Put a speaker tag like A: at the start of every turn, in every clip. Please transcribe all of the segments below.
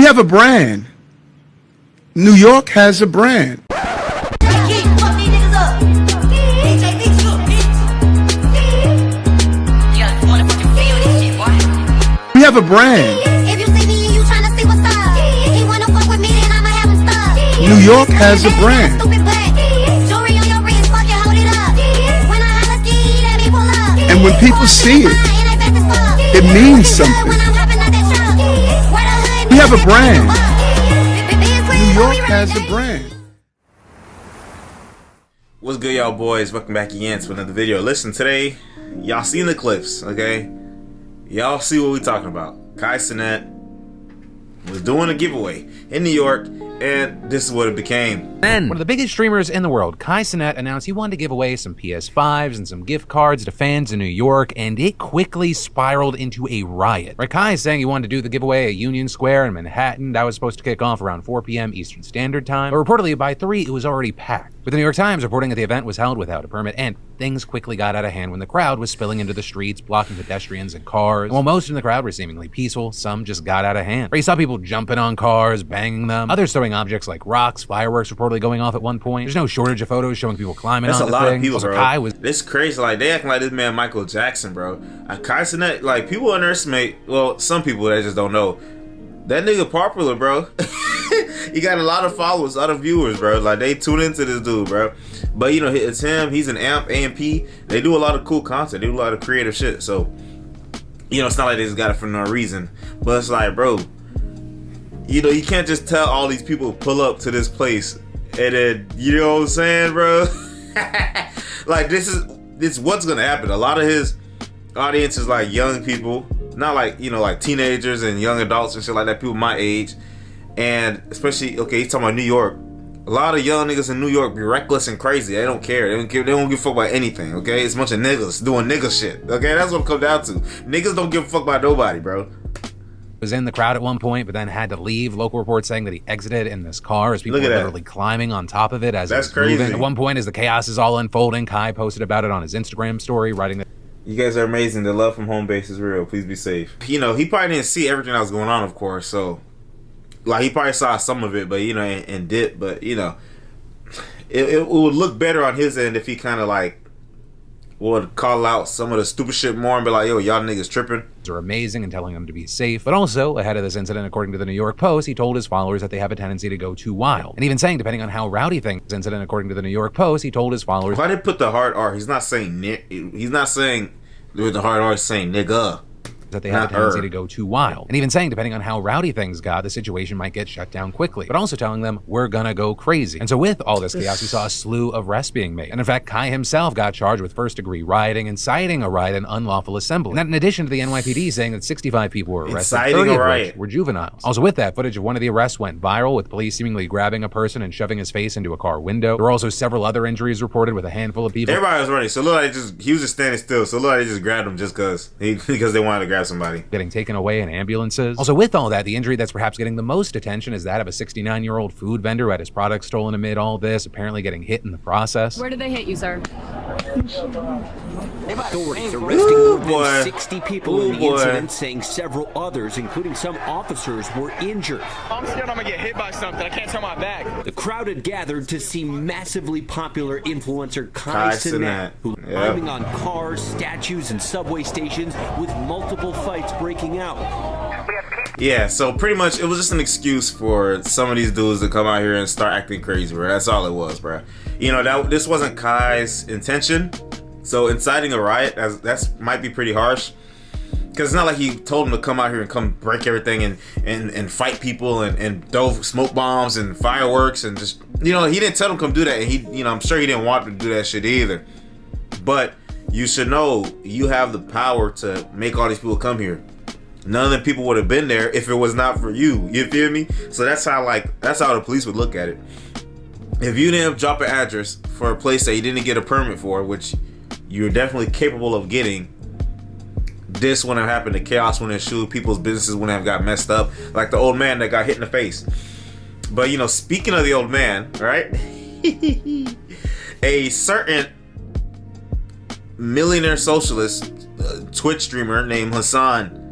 A: have a brand. New York has a brand. We have a brand. New York has a brand. And when people see it, it means something. We have a brand. New York has a brand.
B: What's good, y'all boys? Welcome back again to another video. Listen, today, y'all seen the clips, okay? Y'all see what we talking about. Cenet was doing a giveaway in New York, and this is what it became.
C: Then, one of the biggest streamers in the world, Cenet, announced he wanted to give away some PS5s and some gift cards to fans in New York, and it quickly spiraled into a riot. Right, Kai is saying he wanted to do the giveaway at Union Square in Manhattan. That was supposed to kick off around 4 p.m. Eastern Standard Time, but reportedly by 3, it was already packed. With the New York Times reporting that the event was held without a permit, and things quickly got out of hand when the crowd was spilling into the streets, blocking pedestrians and cars. And while most in the crowd were seemingly peaceful, some just got out of hand. You saw people jumping on cars, banging them, others throwing objects like rocks, fireworks reportedly going off at one point. There's no shortage of photos showing people climbing on the thing.
B: That's a lot of people, bro.
C: Kai was...
B: This crazy. Like, they acting like this man Michael Jackson, bro. Cenet, like, people underestimate, well, some people that just don't know. That nigga popular, bro. He got a lot of followers, a lot of viewers, bro. Like, they tune into this dude, bro. But, you know, it's him. He's an AMP. They do a lot of cool content. They do a lot of creative shit. So, you know, it's not like they just got it for no reason. But it's like, bro, you know, you can't just tell all these people to pull up to this place and then, you know what I'm saying, bro? Like, this is what's gonna happen. A lot of his audience is like young people, not like, you know, like teenagers and young adults and shit like that, people my age. And especially, okay, he's talking about New York. A lot of young niggas in New York be reckless and crazy. They don't care. They don't give a fuck about anything, okay? It's a bunch of niggas doing nigga shit, okay? That's what it comes down to. Niggas don't give a fuck about nobody, bro.
C: Was in the crowd at one point, but then had to leave. Local reports saying that he exited in this car as people were literally climbing on top of it as it was moving. At one point, as the chaos is all unfolding, Kai posted about it on his Instagram story, writing that,
B: "You guys are amazing. The love from home base is real. Please be safe." You know, he probably didn't see everything that was going on, of course, so like he probably saw some of it, but you know, and did, but you know, it would look better on his end if he kind of like would call out some of the stupid shit more and be like, yo, y'all niggas tripping.
C: Are amazing and telling them to be safe. But also, ahead of this incident, according to the New York Post, he told his followers that they have a tendency to go too wild. And even saying, depending on how rowdy things, incident, according to the New York Post, he told his followers...
B: Why did he put the hard R? He's not saying he's not saying with the hard R, he's saying nigga.
C: That they have a tendency to go too wild. And even saying, depending on how rowdy things got, the situation might get shut down quickly. But also telling them, we're gonna go crazy. And so with all this chaos, we saw a slew of arrests being made. And in fact, Kai himself got charged with first-degree rioting, inciting a riot, and unlawful assembly. And that in addition to the NYPD saying that 65 people were arrested, 30 of which were juveniles. Also with that, footage of one of the arrests went viral, with police seemingly grabbing a person and shoving his face into a car window. There were also several other injuries reported with a handful of people.
B: Everybody was running, so look like he was just standing still, so look like they just grabbed him just because they wanted to grab somebody.
C: Getting taken away in ambulances. Also with all that, the injury that's perhaps getting the most attention is that of a 69-year-old food vendor who had his products stolen amid all this, apparently getting hit in the process.
D: Where did they hit you, sir?
E: Authorities arresting more than 60 people in the incident, saying several others, including some officers, were injured.
F: I'm scared I'm gonna get hit by something. I can't turn my back.
E: The crowd had gathered to see massively popular influencer Cenet, who climbing on cars, statues, and subway stations with multiple fights breaking out.
B: Yeah, so pretty much it was just an excuse for some of these dudes to come out here and start acting crazy, bro. That's all it was, bro. You know, this wasn't Kai's intention. So inciting a riot, that's might be pretty harsh. Because it's not like he told him to come out here and come break everything and fight people and throw smoke bombs and fireworks and just, you know, he didn't tell him to come do that. And he, you know, I'm sure he didn't want to do that shit either. But you should know you have the power to make all these people come here. None of the people would have been there if it was not for you. You feel me? So that's how the police would look at it. If you didn't drop an address for a place that you didn't get a permit for, which you're definitely capable of getting, this wouldn't have happened. The chaos wouldn't have ensued. People's businesses wouldn't have got messed up, like the old man that got hit in the face. But you know, speaking of the old man, right? A certain millionaire socialist Twitch streamer named Hasan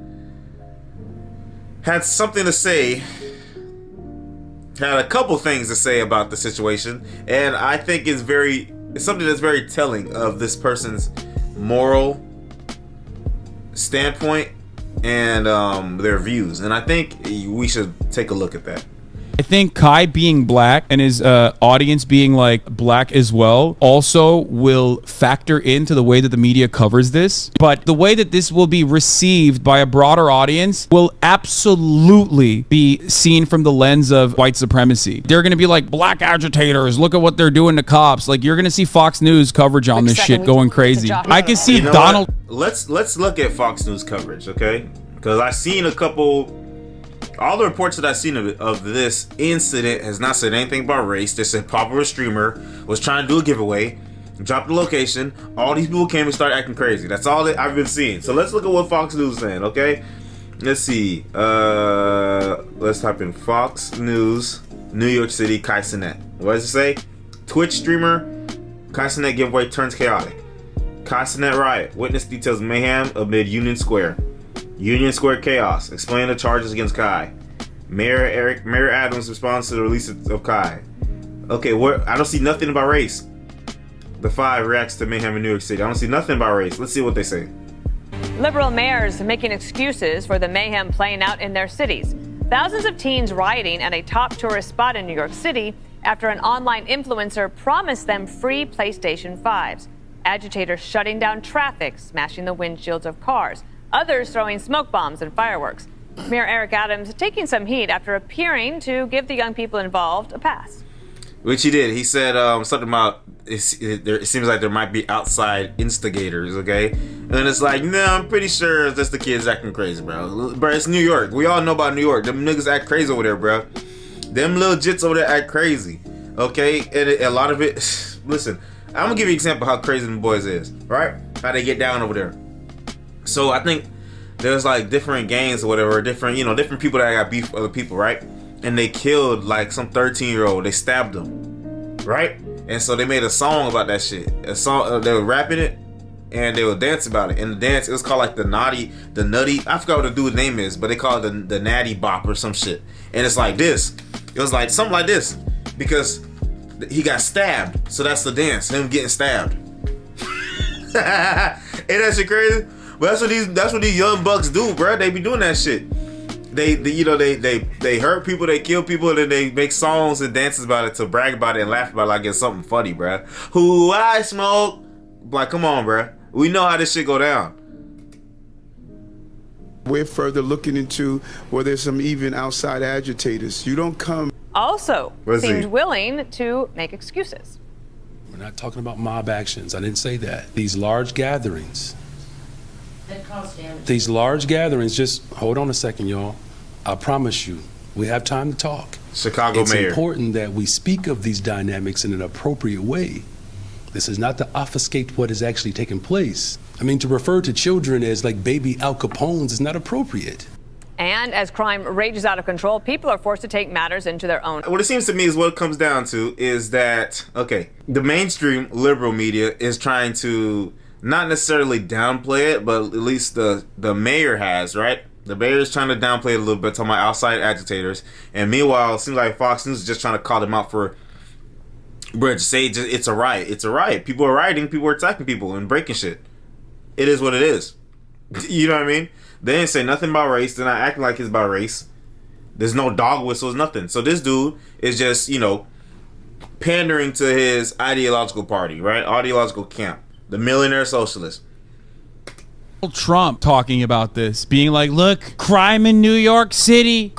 B: had something to say had a couple things to say about the situation, and I think it's something that's very telling of this person's moral standpoint and their views, and I think we should take a look at that.
D: I think Kai being black and his audience being like black as well also will factor into the way that the media covers this. But the way that this will be received by a broader audience will absolutely be seen from the lens of white supremacy. They're going to be like, black agitators, look at what they're doing to cops. Like, you're going to see Fox News coverage on this shit going crazy. I can see Donald.
B: Let's look at Fox News coverage, okay? Because I've seen a couple. All the reports that I've seen of this incident has not said anything about race. They said popular streamer was trying to do a giveaway, dropped the location. All these people came and started acting crazy. That's all that I've been seeing. So let's look at what Fox News is saying, okay? Let's see. Let's type in Fox News, New York City, Kai Cenet. What does it say? Twitch streamer, Kai Cenet giveaway turns chaotic. Kai Cenet riot. Witness details mayhem amid Union Square. Union Square chaos. Explain the charges against Kai. Mayor Adams responds to the release of Kai. Okay, I don't see nothing about race. The 5 reacts to mayhem in New York City. I don't see nothing about race. Let's see what they say.
G: Liberal mayors making excuses for the mayhem playing out in their cities. Thousands of teens rioting at a top tourist spot in New York City after an online influencer promised them free PlayStation 5s. Agitators shutting down traffic, smashing the windshields of cars. Others throwing smoke bombs and fireworks. Mayor Eric Adams taking some heat after appearing to give the young people involved a pass.
B: Which he did. He said something about it seems like there might be outside instigators, okay? And then it's like, no, I'm pretty sure it's just the kids acting crazy, bro. Bro, it's New York. We all know about New York. Them niggas act crazy over there, bro. Them little jits over there act crazy, okay? And a lot of it, listen, I'm gonna give you an example of how crazy them boys is, right? How they get down over there. So I think there's like different gangs or whatever, different people that got beef with other people, right? And they killed like some 13-year-old. They stabbed him, right? And so they made a song about that shit. A song, they were rapping it, and they would dance about it. And the dance, it was called like the nutty. I forgot what the dude's name is, but they call it the natty bop or some shit. And it's like this. It was like something like this because he got stabbed. So that's the dance, him getting stabbed. Ain't that shit crazy? But that's what these young bucks do, bro. They be doing that shit. They hurt people, they kill people, and then they make songs and dances about it to brag about it and laugh about it like it's something funny, bro. Who I smoke? Like, come on, bro. We know how this shit go down.
A: We're further looking into where there's some even outside agitators. You don't come.
G: Also seemed willing to make excuses.
H: We're not talking about mob actions. I didn't say that. These large gatherings. Just hold on a second, y'all. I promise you, we have time to talk.
B: Chicago mayor.
H: It's important that we speak of these dynamics in an appropriate way. This is not to obfuscate what is actually taking place. I mean, to refer to children as like baby Al Capones is not appropriate.
G: And as crime rages out of control, people are forced to take matters into their own.
B: What it seems to me is what it comes down to is that, okay, the mainstream liberal media is trying to not necessarily downplay it, but at least the mayor has, right? The mayor is trying to downplay it a little bit, talking about outside agitators. And meanwhile, it seems like Fox News is just trying to call them out for, bro, just say it's a riot. It's a riot. People are rioting. People are attacking people and breaking shit. It is what it is. You know what I mean? They didn't say nothing about race. They're not acting like it's about race. There's no dog whistles, nothing. So this dude is just, pandering to his ideological party, right? Ideological camp. The millionaire socialist.
D: Trump talking about this, being like, look, crime in New York City.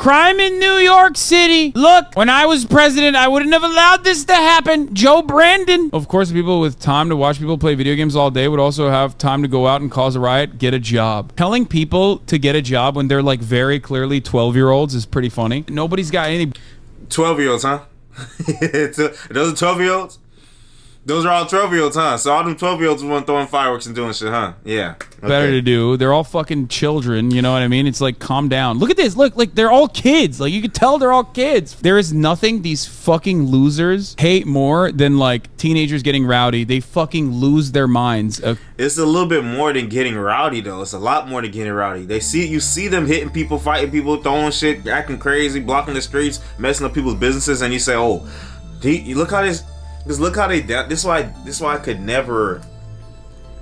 D: Look, when I was president, I wouldn't have allowed this to happen. Joe Brandon. Of course, people with time to watch people play video games all day would also have time to go out and cause a riot, get a job. Telling people to get a job when they're like very clearly 12-year-olds is pretty funny. Nobody's got any
B: 12-year-olds, huh? Those are 12-year-olds? Those are all 12-year-olds, huh? So all them 12-year-olds want throwing fireworks and doing shit, huh? Yeah. Okay.
D: Better to do. They're all fucking children, you know what I mean? It's like, calm down. Look at this. Look, like, they're all kids. Like, you can tell they're all kids. There is nothing these fucking losers hate more than, like, teenagers getting rowdy. They fucking lose their minds.
B: It's a little bit more than getting rowdy, though. It's a lot more than getting rowdy. You see them hitting people, fighting people, throwing shit, acting crazy, blocking the streets, messing up people's businesses, and you say, oh, look how this... Because look how they... This is why I could never...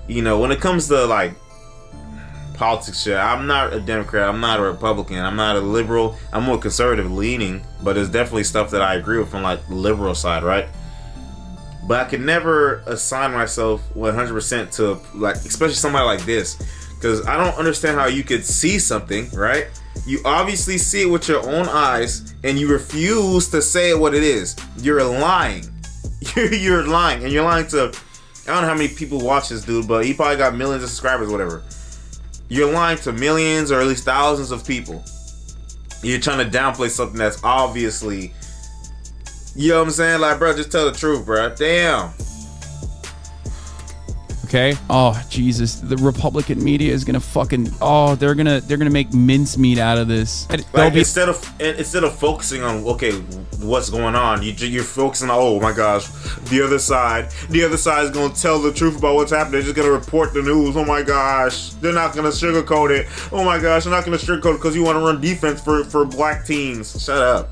B: You know, when it comes to, like, politics shit, I'm not a Democrat, I'm not a Republican, I'm not a liberal, I'm more conservative leaning, but there's definitely stuff that I agree with from, like, the liberal side, right? But I could never assign myself 100% to, like, especially somebody like this. Because I don't understand how you could see something, right? You obviously see it with your own eyes, and you refuse to say what it is. You're lying. You're lying, and you're lying to, I don't know how many people watch this dude, but he probably got millions of subscribers, whatever. You're lying to millions or at least thousands of people. You're trying to downplay something that's obviously, you know what I'm saying? Like, bro, just tell the truth, bro. Damn.
D: Okay. Oh, Jesus. The Republican media is gonna fucking... Oh, they're gonna make mincemeat out of this.
B: Like, instead of focusing on, okay, what's going on, you're focusing on, oh my gosh, the other side is gonna tell the truth about what's happening. They're just gonna report the news. Oh my gosh, they're not gonna sugarcoat it. Oh my gosh, they're not gonna sugarcoat it because you want to run defense for black teens. Shut up.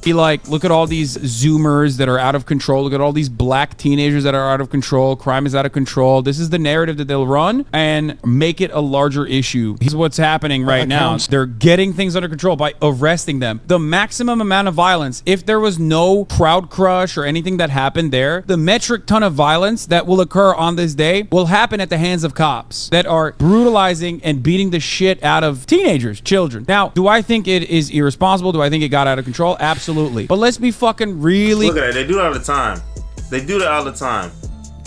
D: Be like, look at all these Zoomers that are out of control. Look at all these black teenagers that are out of control. Crime is out of control. This is the narrative that they'll run and make it a larger issue. Here's what's happening right now. They're getting things under control by arresting them. The maximum amount of violence, if there was no crowd crush or anything that happened there, the metric ton of violence that will occur on this day will happen at the hands of cops that are brutalizing and beating the shit out of teenagers, children. Now, do I think it is irresponsible? Do I think it got out of control? Absolutely. But let's be fucking really...
B: Look at it. They do it all the time. They do that all the time.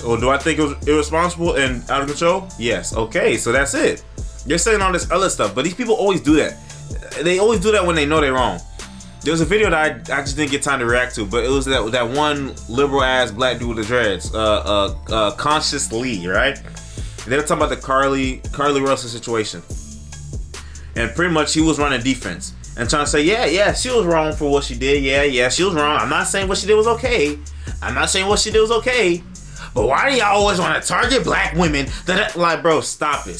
B: Or do I think it was irresponsible and out of control? Yes. Okay, so that's it. You're saying all this other stuff, but these people always do that. They always do that when they know they're wrong. There was a video that I just didn't get time to react to, but it was that one liberal-ass black dude with the dreads. Consciously, right? They were talking about the Carly Russell situation. And pretty much he was running defense. And trying to say, yeah, she was wrong for what she did. Yeah, she was wrong. I'm not saying what she did was okay. But why do y'all always want to target black women? Like, bro, stop it.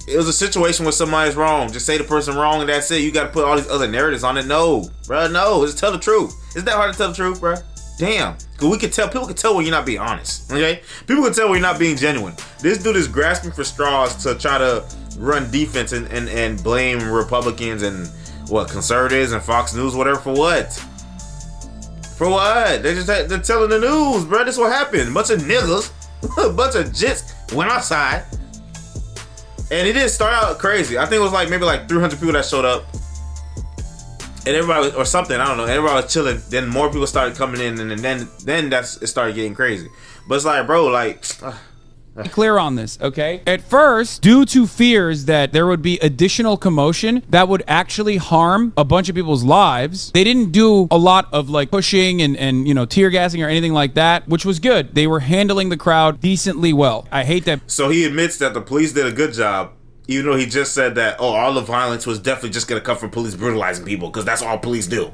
B: It was a situation where somebody's wrong. Just say the person wrong and that's it. You got to put all these other narratives on it. No, bro, no. Just tell the truth. Is that hard to tell the truth, bro? Damn. Because people can tell when you're not being honest. Okay? People can tell when you're not being genuine. This dude is grasping for straws to try to run defense and blame Republicans and conservatives and Fox News, whatever, for what? They're telling the news, bro. This is what happened. A bunch of niggas, a bunch of jits went outside, and it didn't start out crazy. I think it was maybe 300 people that showed up, and everybody or something. I don't know. Everybody was chilling. Then more people started coming in, and then it started getting crazy. But it's like, bro,
D: clear on this, okay? At first, due to fears that there would be additional commotion that would actually harm a bunch of people's lives, they didn't do a lot of pushing and tear gassing or anything like that, which was good. They were handling the crowd decently well. I hate that.
B: So he admits that the police did a good job, even though he just said that, all the violence was definitely just gonna come from police brutalizing people, because that's all police do.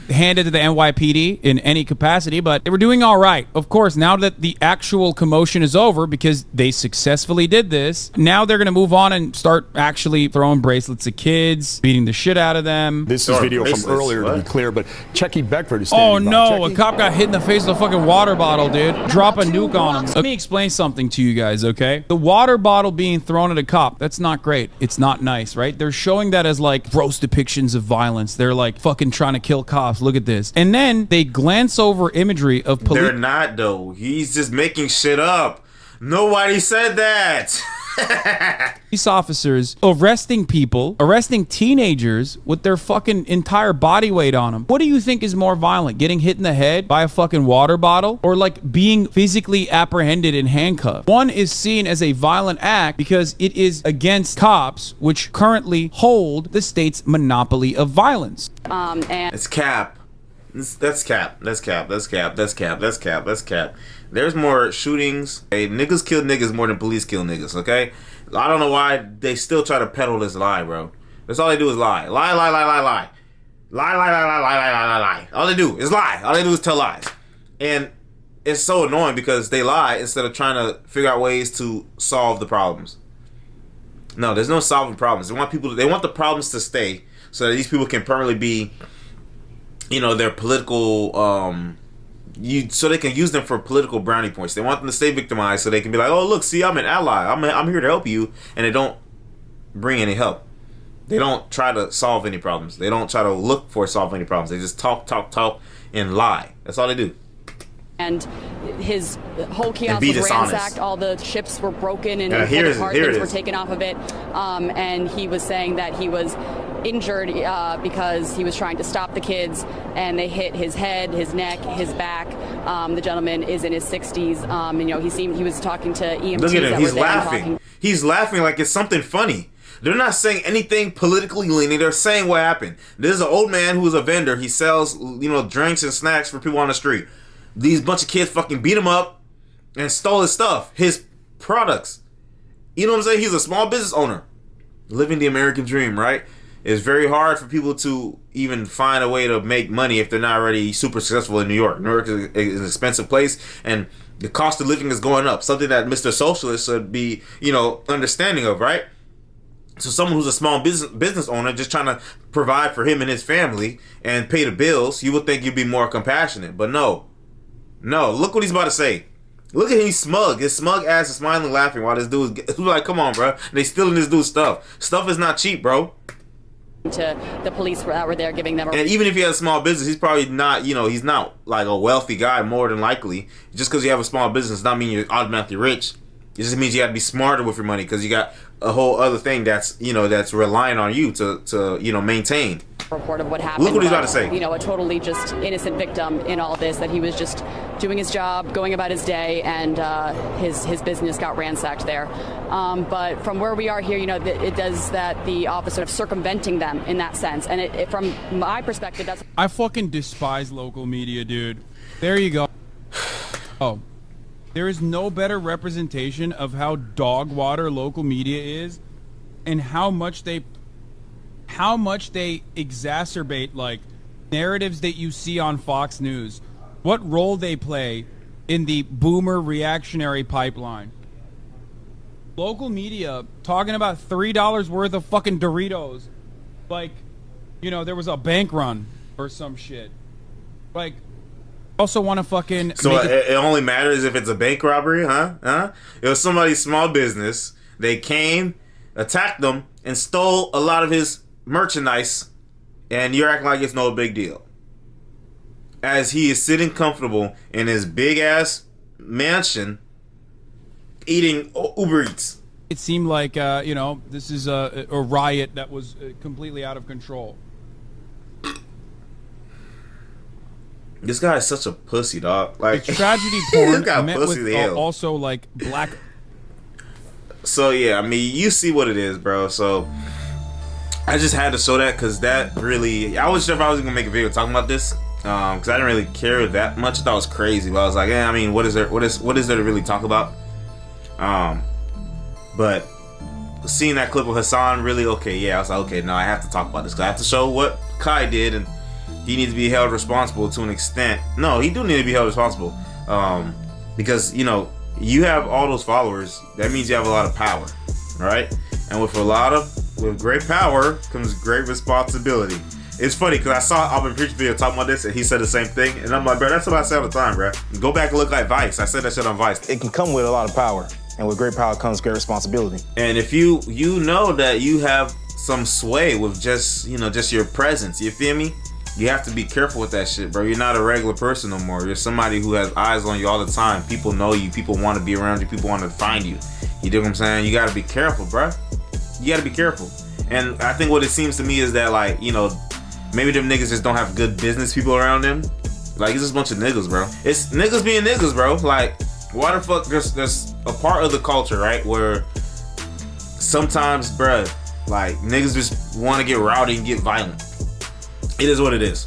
D: Handed to the NYPD in any capacity, but they were doing all right. Of course, now that the actual commotion is over because they successfully did this, now they're going to move on and start actually throwing bracelets at kids, beating the shit out of them.
I: This is video from earlier, to be clear, but Checky Beckford is standing by.
D: Oh no, a cop got hit in the face with a fucking water bottle, dude. Drop a nuke on him. Let me explain something to you guys, okay? The water bottle being thrown at a cop, that's not great. It's not nice, right? They're showing that as gross depictions of violence. They're fucking trying to kill cops. Look at this. And then they glance over imagery of police.
B: They're not, though. He's just making shit up. Nobody said that.
D: Police officers arresting people, arresting teenagers with their fucking entire body weight on them. What do you think is more violent? Getting hit in the head by a fucking water bottle, or being physically apprehended and handcuffed? One is seen as a violent act because it is against cops, which currently hold the state's monopoly of violence.
B: It's cap. That's cap. That's cap. That's cap. That's cap. That's cap. That's cap. There's more shootings. Hey, niggas kill niggas more than police kill niggas, okay? I don't know why they still try to peddle this lie, bro. That's all they do is lie. Lie, lie, lie, lie, lie. Lie, lie, lie, lie, lie, lie, lie, lie, lie. All they do is lie. All they do is tell lies. And it's so annoying because they lie instead of trying to figure out ways to solve the problems. No, there's no solving problems. They want the problems to stay so that these people can permanently be, you know, their political, so they can use them for political brownie points. They want them to stay victimized so they can be like, oh, look, see, I'm an ally. I'm here to help you. And they don't bring any help. They don't try to solve any problems. They don't try to look for solve any problems. They just talk, and lie. That's all they do.
J: And his whole kiosk was ransacked. All the chips were broken and things were taken off of it. And he was saying that he was injured because he was trying to stop the kids, and they hit his head, his neck, his back. The gentleman is in his 60s. And, you know, he was talking to EMTs.
B: Look at him.
J: That
B: He's
J: were there
B: laughing. He's laughing like it's something funny. They're not saying anything politically leaning. They're saying what happened. There's an old man who's a vendor. He sells, you know, drinks and snacks for people on the street. These bunch of kids fucking beat him up and stole his stuff, his products. You know what I'm saying? He's a small business owner living the American dream, right? It's very hard for people to even find a way to make money if they're not already super successful in New York. New York is an expensive place, and the cost of living is going up. Something that Mr. Socialist should be, you know, understanding of, right? So someone who's a small business owner just trying to provide for him and his family and pay the bills, you would think you'd be more compassionate. But no, look what he's about to say. Look at him, he's smug. His smug ass is smiling, laughing while this dude is like, come on, bro. They stealing this dude's stuff. Stuff is not cheap, bro.
J: To the police that were there giving them
B: and even if he has a small business, he's probably not, you know, he's not like a wealthy guy more than likely. Just because you have a small business does not mean you're automatically rich. It just means you got to be smarter with your money because you got a whole other thing that's, you know, that's relying on you to you know, maintain.
J: Report of what happened.
B: Look what he's about to say.
J: You know, a totally just innocent victim in all this, that he was just doing his job, going about his day, and his business got ransacked there. But from where we are here, you know, it does that the officer of circumventing them in that sense. And it from my perspective, that's...
D: I fucking despise local media, dude. There you go. Oh. There is no better representation of how dog water local media is and how much they exacerbate like narratives that you see on Fox News. What role they play in the boomer reactionary pipeline. Local media talking about $3 worth of fucking Doritos. Like, you know, there was a bank run or some shit. Like, also want to fucking...
B: So it only matters if it's a bank robbery, huh? It was somebody's small business. They came, attacked them, and stole a lot of his merchandise, and you're acting like it's no big deal. As he is sitting comfortable in his big-ass mansion, eating Uber Eats.
D: It seemed like, you know, this is a riot that was completely out of control.
B: This guy is such a pussy, dog. Like,
D: it's tragedy porn.
B: This guy
D: met
B: pussy
D: with
B: the hell.
D: Also like black.
B: So yeah, I mean, you see what it is, bro. So I just had to show that because that really, I wasn't sure if I was gonna make a video talking about this because I didn't really care that much. I thought it was crazy, but I was like, I mean, what is there to really talk about? But seeing that clip of Hasan, really, okay, yeah, I was like, okay, no, I have to talk about this because I have to show what Kai did, and he needs to be held responsible to an extent. No, he do need to be held responsible because, you know, you have all those followers. That means you have a lot of power, right? And with great power comes great responsibility. It's funny because I saw Alvin Preach video talking about this, and he said the same thing, and I'm like, bro, that's what I say all the time, bro. Go back and look like Vice. I said that shit on Vice.
K: It can come with a lot of power, and with great power comes great responsibility.
B: And if you know that you have some sway with just your presence, you feel me? You have to be careful with that shit, bro. You're not a regular person no more. You're somebody who has eyes on you all the time. People know you. People want to be around you. People want to find you. You dig what I'm saying? You got to be careful, bro. You got to be careful. And I think what it seems to me is that, like, you know, maybe them niggas just don't have good business people around them. Like, it's just a bunch of niggas, bro. It's niggas being niggas, bro. Like, why the fuck? There's a part of the culture, right, where sometimes, bro, like, niggas just want to get rowdy and get violent. It is what it is.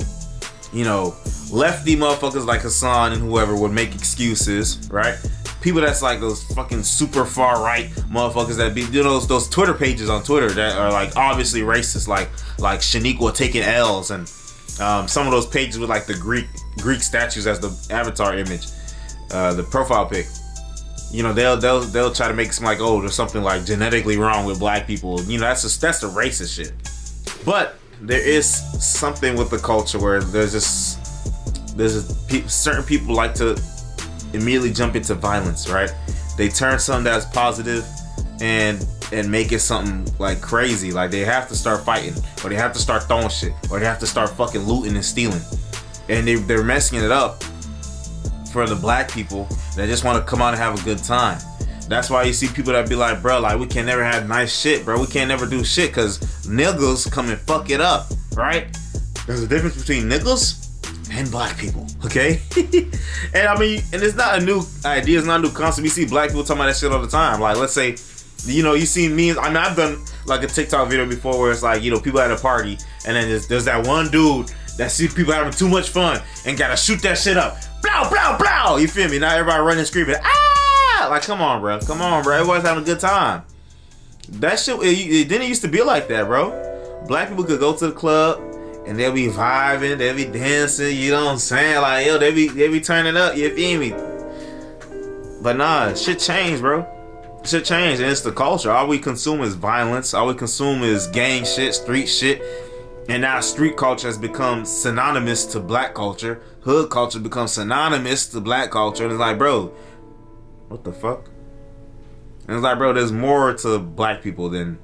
B: You know, lefty motherfuckers like Hasan and whoever would make excuses, right? People that's like those fucking super far right motherfuckers that be those Twitter pages on Twitter that are like obviously racist, like Shaniqua taking L's, and some of those pages with like the Greek statues as the avatar image, the profile pic. You know, they'll try to make it seem like, oh, there's something like genetically wrong with black people. You know, that's the racist shit. But there is something with the culture where certain people like to immediately jump into violence, right? They turn something that's positive and make it something like crazy. Like they have to start fighting, or they have to start throwing shit, or they have to start fucking looting and stealing. And they're messing it up for the black people that just want to come out and have a good time. That's why you see people that be like, bro, like we can never have nice shit, bro. We can't never do shit because niggas come and fuck it up, right? There's a difference between niggas and black people, okay? And I mean, and it's not a new idea, it's not a new concept. We see black people talking about that shit all the time. Like, let's say, you know, you see memes. I mean, I've done like a TikTok video before where it's like, you know, people at a party, and then there's that one dude that sees people having too much fun and gotta shoot that shit up. Blow, blow, blow. You feel me? Now everybody running, screaming, ah! Like, come on, bro. Everybody's having a good time. That shit, it didn't used to be like that, bro. Black people could go to the club and they'll be vibing, they'll be dancing, you know what I'm saying? Like, yo, they be turning up, you feel me? But nah, shit changed, bro. Shit changed, and it's the culture. All we consume is violence. All we consume is gang shit, street shit. And now street culture has become synonymous to black culture. Hood culture becomes synonymous to black culture. And it's like, bro, what the fuck? And it's like, bro, there's more to black people than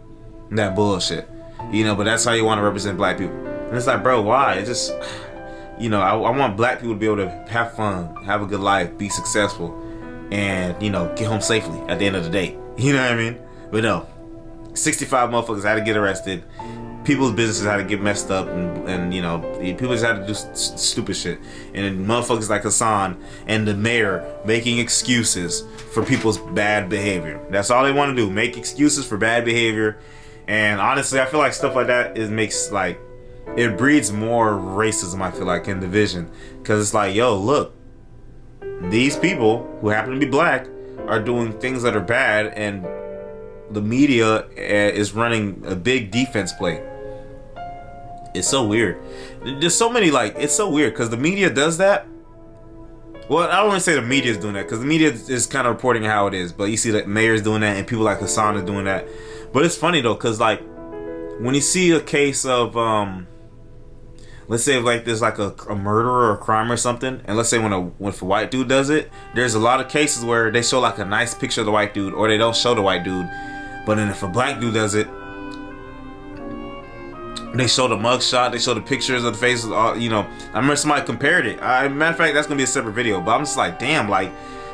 B: that bullshit. You know, but that's how you want to represent black people. And it's like, bro, why? It's just, you know, I want black people to be able to have fun, have a good life, be successful, and, you know, get home safely at the end of the day. You know what I mean? But no, 65 motherfuckers had to get arrested. People's businesses had to get messed up, and you know, people just had to do stupid shit. And then motherfuckers like Hasan and the mayor making excuses for people's bad behavior. That's all they want to do, make excuses for bad behavior. And honestly, I feel like stuff like that it breeds more racism, I feel like, in division. Because it's like, yo, look, these people who happen to be black are doing things that are bad, and the media is running a big defense play. It's so weird. There's so many, like, it's so weird because the media does that. Well, I don't want to say the media is doing that because the media is kind of reporting how it is, but you see that mayor's doing that and people like Hasan are doing that. But it's funny though, because like when you see a case of let's say like there's like a murder or a crime or something, and let's say when a white dude does it, there's a lot of cases where they show like a nice picture of the white dude, or they don't show the white dude. But then if a black dude does it, they show the mugshot, they show the pictures of the faces. You know, I remember somebody compared it. Matter of fact, that's gonna be a separate video. But I'm just like, damn, like,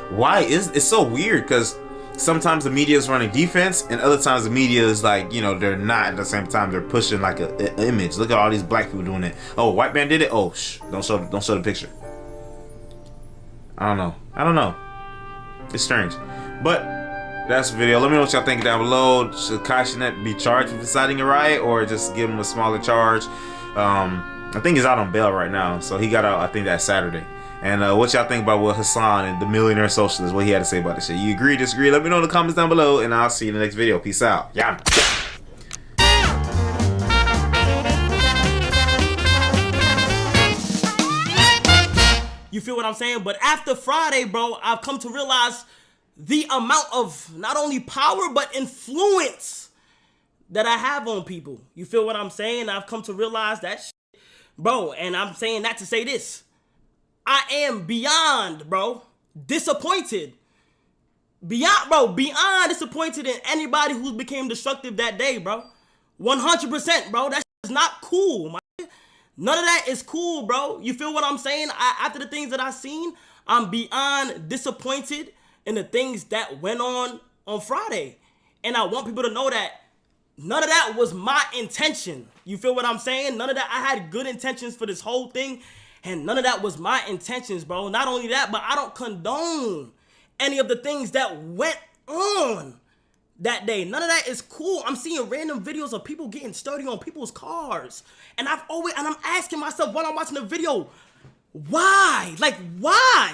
B: why is it's so weird? Because sometimes the media is running defense, and other times the media is like, you know, they're not at the same time. They're pushing like an image. Look at all these black people doing it. Oh, white man did it. Oh, don't show the picture. I don't know. It's strange, but that's the video. Let me know what y'all think down below. Should Cenet be charged with inciting a riot, or just give him a smaller charge? I think he's out on bail right now, so he got out, I think, that Saturday. And what y'all think about what Hasan and the millionaire socialist, what he had to say about this shit? You agree, disagree? Let me know in the comments down below, and I'll see you in the next video. Peace out. Yeah.
L: You feel what I'm saying? But after Friday, bro, I've come to realize the amount of not only power but influence that I have on people. You feel what I'm saying? I've come to realize that shit, bro, and I'm saying that to say this. I am beyond, bro, disappointed. Beyond disappointed in anybody who became destructive that day, bro. 100%, bro. That shit is not cool, man. None of that is cool, bro. You feel what I'm saying? After the things that I've seen, I'm beyond disappointed in the things that went on Friday. And I want people to know that none of that was my intention. You feel what I'm saying? None of that. I had good intentions for this whole thing, and none of that was my intentions, bro. Not only that, but I don't condone any of the things that went on that day. None of that is cool. I'm seeing random videos of people getting sturdy on people's cars. And I'm asking myself while I'm watching the video, Why? Like, why?